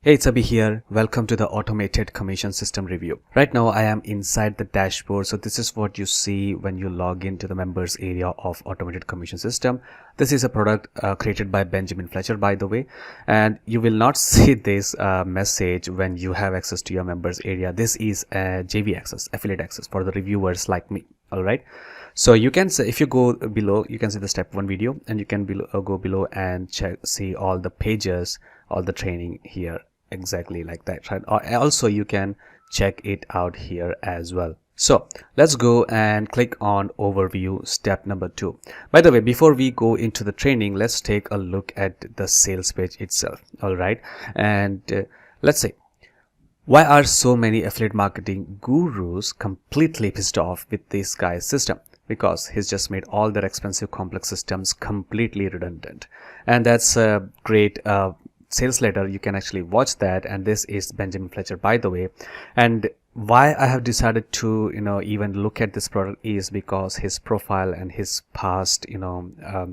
Hey, it's Abhi here. Welcome to the automated commission system review. Right now I am inside the dashboard. So this is what you see when you log into the members area of automated commission system. This is a product created by Benjamin Fletcher, by the way, and you will not see this message when you have access to your members area. This is JV access, affiliate access for the reviewers like me. All right. So you can say, if you go below, you can see the step 1 video, and you can go below and see all the pages, all the training here. Exactly like that, right? Or also you can check it out here as well. So let's go and click on overview, step number 2. By the way, before we go into the training, let's take a look at the sales page itself. All right, and let's say, why are so many affiliate marketing gurus completely pissed off with this guy's system? Because he's just made all their expensive complex systems completely redundant, and that's a great sales letter. You can actually watch that, and this is Benjamin Fletcher, by the way. And why I have decided to even look at this product is because his profile and his past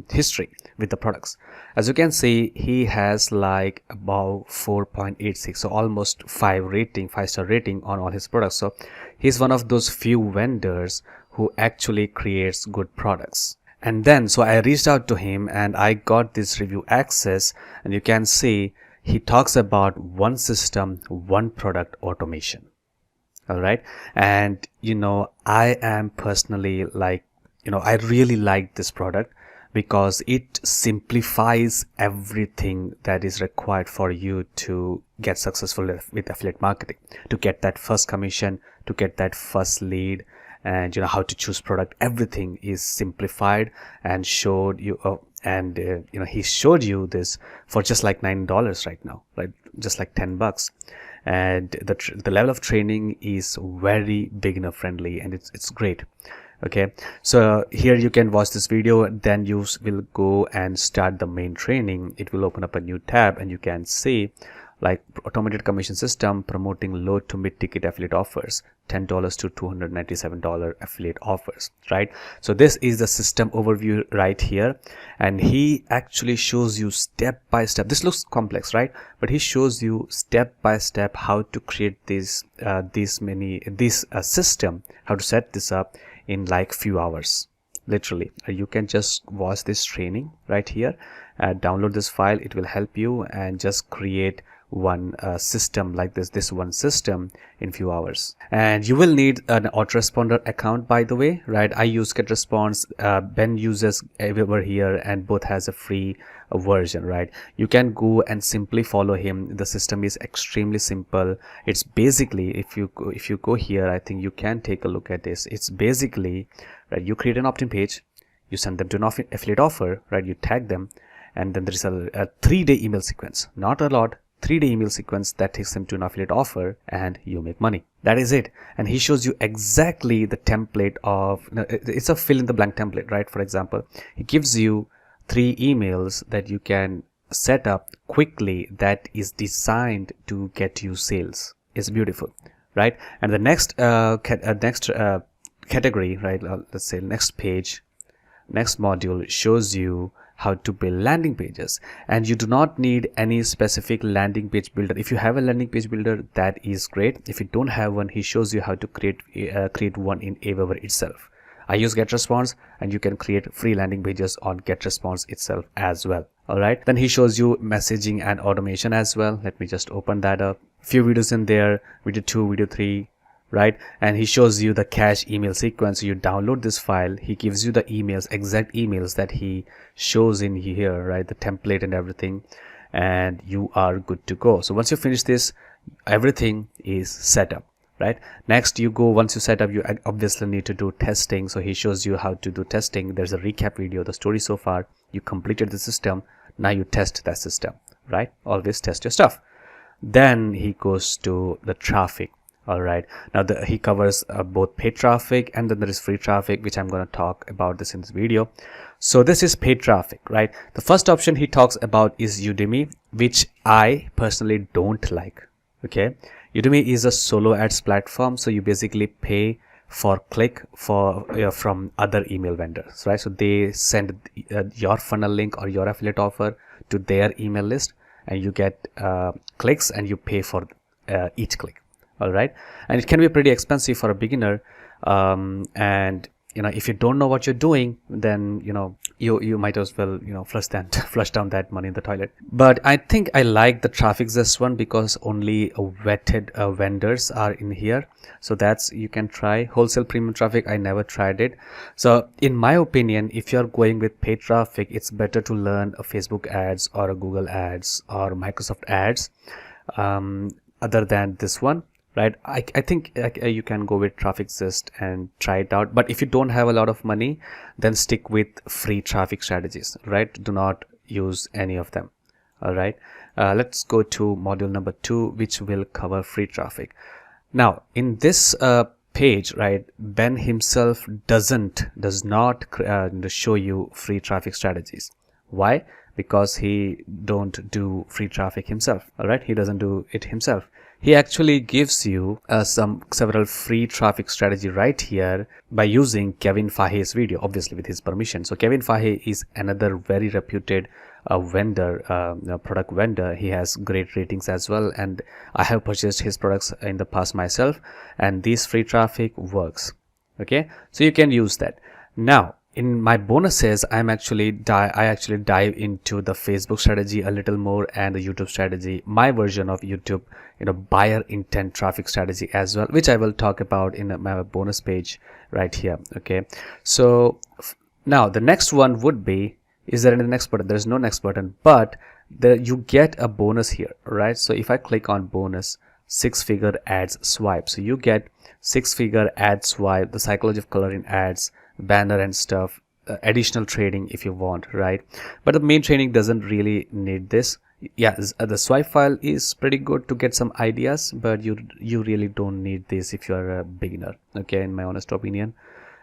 history with the products. As you can see, he has like about 4.86, so almost 5-star rating on all his products. So he's one of those few vendors who actually creates good products. And then, so I reached out to him and I got this review access, and you can see he talks about one system, one product automation. All right. And, I am personally like, I really like this product because it simplifies everything that is required for you to get successful with affiliate marketing, to get that first commission, to get that first lead, and how to choose product. Everything is simplified and showed you he showed you this for just like $9 right now, right? Just like $10. And the level of training is very beginner friendly, and it's great. Okay, so here you can watch this video, then you will go and start the main training. It will open up a new tab, and you can see like automated commission system promoting low to mid ticket affiliate offers, $10 to $297 affiliate offers, right? So this is the system overview right here, and he actually shows you step by step. This looks complex, right? But he shows you step by step how to create this system, how to set this up in like few hours. Literally, you can just watch this training right here, download this file. It will help you, and just create one system like this one system in few hours. And you will need an autoresponder account, by the way, right? I use GetResponse, Ben uses over here, and both has a free version, right? You can go and simply follow him. The system is extremely simple. It's basically, if you go here, I think you can take a look at this. It's basically, right, you create an opt-in page, you send them to an affiliate offer, right? You tag them, and then there is a 3-day email sequence, not a lot, 3-day email sequence that takes them to an affiliate offer, and you make money. That is it. And he shows you exactly the template of, it's a fill in the blank template, right? For example, he gives you 3 emails that you can set up quickly that is designed to get you sales. It's beautiful, right? And the next category, right? Let's say next page, next module shows you how to build landing pages, and you do not need any specific landing page builder. If you have a landing page builder, that is great. If you don't have one, he shows you how to create one in Aweber itself. I use GetResponse, and you can create free landing pages on GetResponse itself as well. All right, then he shows you messaging and automation as well. Let me just open that up. Few videos in there, video 2, video 3, right? And he shows you the cache email sequence. So you download this file, he gives you the emails, exact emails that he shows in here, right? The template and everything, and you are good to go. So once you finish this, everything is set up, right? Next, you go, once you set up, you obviously need to do testing. So he shows you how to do testing. There's a recap video, the story so far. You completed the system, now you test that system, right? Always test your stuff. Then he goes to the traffic. All right, now he covers both paid traffic, and then there is free traffic, which I'm going to talk about this in this video. So this is paid traffic, right? The first option he talks about is Udemy, which I personally don't like. Okay, Udemy is a solo ads platform, so you basically pay for click from other email vendors, right? So they send your funnel link or your affiliate offer to their email list, and you get clicks, and you pay for each click. All right, and it can be pretty expensive for a beginner, and if you don't know what you're doing, then you might as well flush down that money in the toilet. But I think I like the traffic zest one because only vetted vendors are in here. So that's, you can try. Wholesale premium traffic, I never tried it. So in my opinion, if you're going with paid traffic, it's better to learn a Facebook ads or a Google ads or Microsoft ads other than this one. Right, I think you can go with traffic zest and try it out. But if you don't have a lot of money, then stick with free traffic strategies. Right, do not use any of them. All right, let's go to module number 2, which will cover free traffic. Now in this page, right, Ben himself does not show you free traffic strategies. Why? Because he don't do free traffic himself. All right, he doesn't do it himself. He actually gives you several free traffic strategy right here by using Kevin Fahey's video, obviously with his permission. So Kevin Fahey is another very reputed vendor, product vendor. He has great ratings as well, and I have purchased his products in the past myself, and this free traffic works. Okay, so you can use that. Now in my bonuses, I actually dive into the Facebook strategy a little more, and the YouTube strategy, my version of YouTube, buyer intent traffic strategy as well, which I will talk about in my bonus page right here. Okay, so now the next one would be, is there any next button? There is no next button, but you get a bonus here, right? So if I click on bonus, 6-figure ads swipe, so you get 6-figure ad swipe, the psychology of color in ads, banner and stuff, additional trading if you want, right? But the main training doesn't really need this. Yeah, the swipe file is pretty good to get some ideas, but you really don't need this if you're a beginner, okay, in my honest opinion.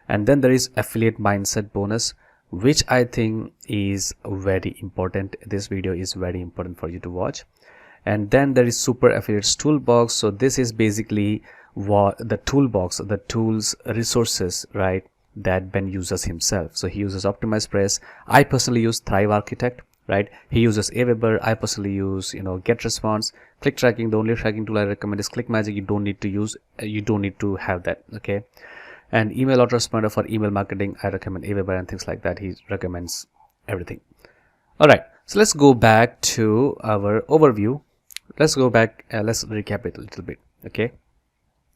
And then there is affiliate mindset bonus, which I think is very important. This video is very important for you to watch. And then there is super affiliates toolbox. So this is basically what the toolbox, the tools, resources, right, that Ben uses himself. So he uses Optimize Press. I personally use Thrive Architect, right? He uses Aweber. I personally use Get Response. Click tracking, the only tracking tool I recommend is ClickMagick. You don't need to use, you don't need to have that, okay? And email autoresponder for email marketing, I recommend Aweber and things like that. He recommends everything. All right, so let's go back to our overview. Let's go back, let's recap it a little bit, okay?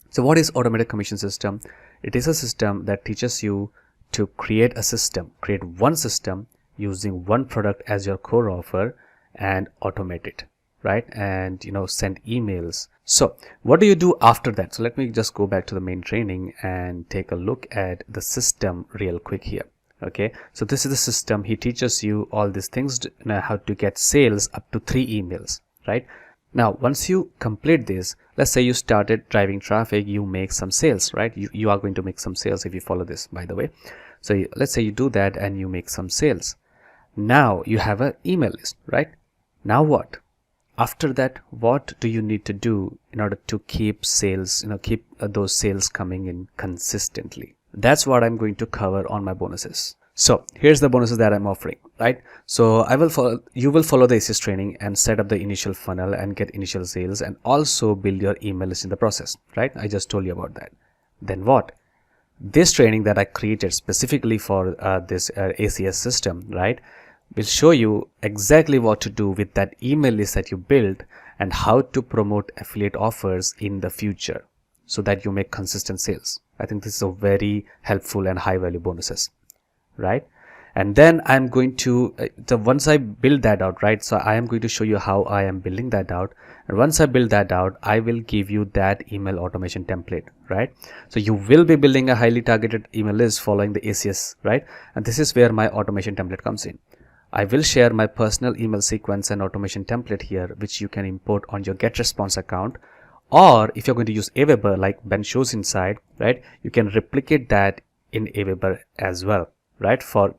So what is automated commission system? It is a system that teaches you to create a system, create one system using one product as your core offer and automate it, right? And send emails. So what do you do after that? So let me just go back to the main training and take a look at the system real quick here. Okay, so this is the system. He teaches you all these things, how to get sales up to 3 emails, right? Now once you complete this, let's say you started driving traffic, you make some sales, right? You are going to make some sales if you follow this, by the way. So let's say you do that and you make some sales. Now you have an email list, right? Now what? After that, what do you need to do in order to keep sales, keep those sales coming in consistently? That's what I'm going to cover on my bonuses. So here's the bonuses that I'm offering, right? So you will follow the ACS training and set up the initial funnel and get initial sales, and also build your email list in the process, right? I just told you about that. Then what? This training that I created specifically for this ACS system, right, will show you exactly what to do with that email list that you built and how to promote affiliate offers in the future so that you make consistent sales. I think this is a very helpful and high value bonuses, right? And then I'm going to once I build that out, right, so I am going to show you how I am building that out. And once I build that out, I will give you that email automation template, right? So you will be building a highly targeted email list following the ACS, right? And this is where my automation template comes in. I will share my personal email sequence and automation template here, which you can import on your GetResponse account. Or if you're going to use Aweber like Ben shows inside, right, you can replicate that in Aweber as well, right, for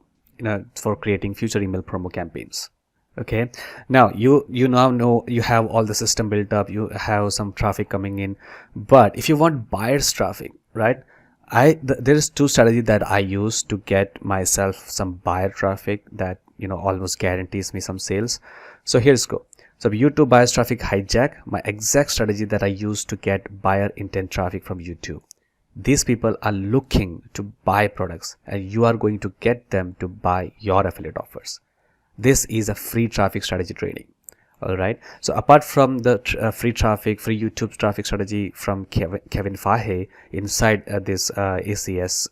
creating future email promo campaigns. Okay, now you now know you have all the system built up, you have some traffic coming in. But if you want buyers traffic, right, there is 2 strategies that I use to get myself some buyer traffic that almost guarantees me some sales. So here's go. So YouTube bias traffic hijack, my exact strategy that I use to get buyer intent traffic from YouTube. These people are looking to buy products and you are going to get them to buy your affiliate offers. This is a free traffic strategy training. All right. So apart from the free YouTube traffic strategy from Kevin Fahey inside this ACS,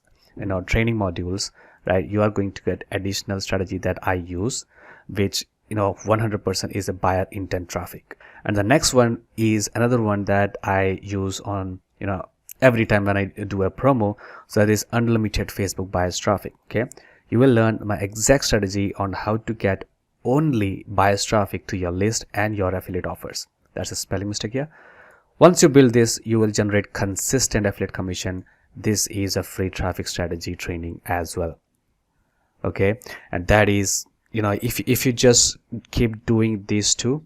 training modules, right? You are going to get additional strategy that I use, which 100% is a buyer intent traffic. And the next one is another one that I use on every time when I do a promo. So that is unlimited Facebook bias traffic. Okay, you will learn my exact strategy on how to get only bias traffic to your list and your affiliate offers. That's a spelling mistake here. Once you build this, you will generate consistent affiliate commission. This is a free traffic strategy training as well. Okay, and that is, if you just keep doing these two,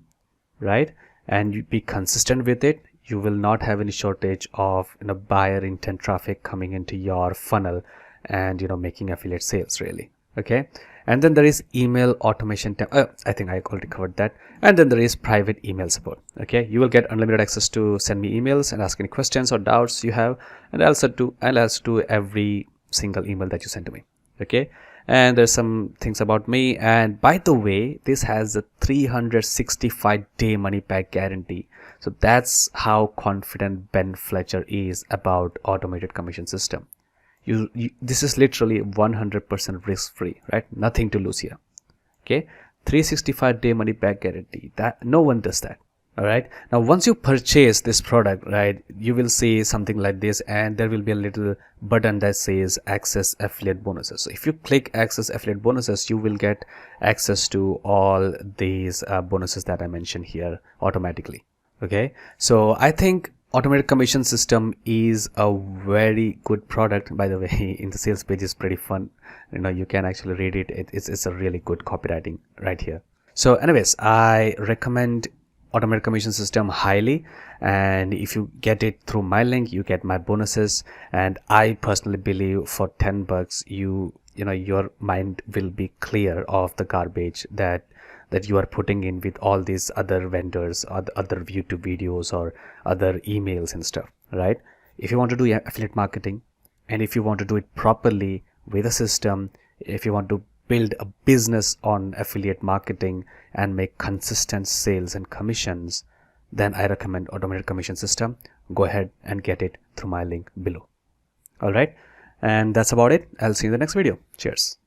right, and you be consistent with it, you will not have any shortage of buyer intent traffic coming into your funnel and making affiliate sales really. Okay, and then there is email automation. I think I already covered that. And then there is private email support. Okay, you will get unlimited access to send me emails and ask any questions or doubts you have, and I'll answer to every single email that you send to me. Okay, and there's some things about me, and by the way, this has a 365-day money back guarantee. So that's how confident Ben Fletcher is about automated commission system. This is literally 100% risk free, right? Nothing to lose here. Okay, 365-day money back guarantee. That no one does that. All right, now once you purchase this product, right, you will see something like this, and there will be a little button that says access affiliate bonuses. So if you click access affiliate bonuses, you will get access to all these bonuses that I mentioned here automatically. Okay, so I think automated commission system is a very good product. By the way, in the sales page is pretty fun. You can actually read it. It's a really good copywriting right here. So anyways, I recommend automated commission system highly, and if you get it through my link, you get my bonuses. And I personally believe for $10 your mind will be clear of the garbage that you are putting in with all these other vendors or the other YouTube videos or other emails and stuff, right? If you want to do affiliate marketing, and if you want to do it properly with a system, if you want to build a business on affiliate marketing and make consistent sales and commissions, then I recommend automated commission system. Go ahead and get it through my link below. All right, and that's about it. I'll see you in the next video. Cheers.